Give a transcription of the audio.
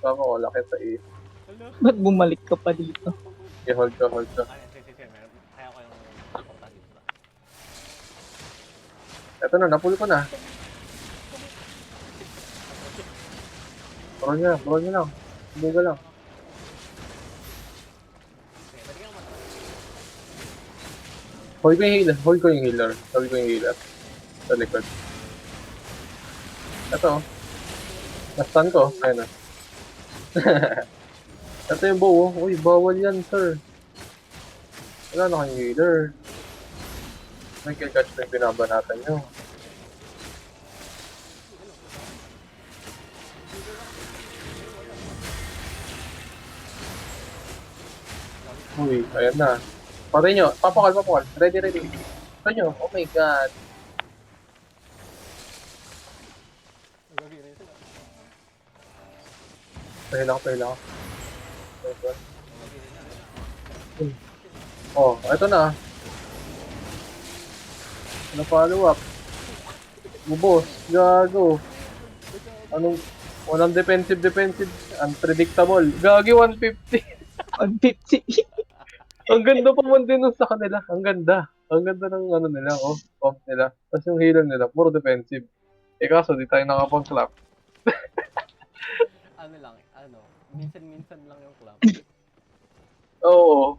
Tama ko, laki sa A. Hello. Ba't bumalik ka pa dito? Okay, hold ka, hold ka. Ay, sige, meron. Kaya ko yung porta dito ba? Eto na, napull ko na. Bro niya lang. Buga lang. Okay, pwede kang matry. Hold ko yung healer. Hold ko yung healer. Hold ko yung healer. Sa likod. Ito. Na-stun ko. Ayun na. Ito yung bow. Oh. Uy, bawal yan, sir. Wala na kayong healer. May kill catch na yung binabanatan nyo. Uy, ayan na. Patay nyo. Papakal. Ready. Patay nyo. Oh my god. Gagawin rin sila. Pahila ko. Gagawin rin na. Oh, ito na. Na-follow up. Bubos. Gago. Anong... Walang defensive. Unpredictable. Gagi 150. 150. Ang ganda pa man din nun sa kanila. Ang ganda. Ang ganda ng ano nila, off nila. Tapos yung healer nila, puro defensive. Eh kaso, di tayo nakapang-clap. Ano lang, minsan-minsan lang yung club. Oo.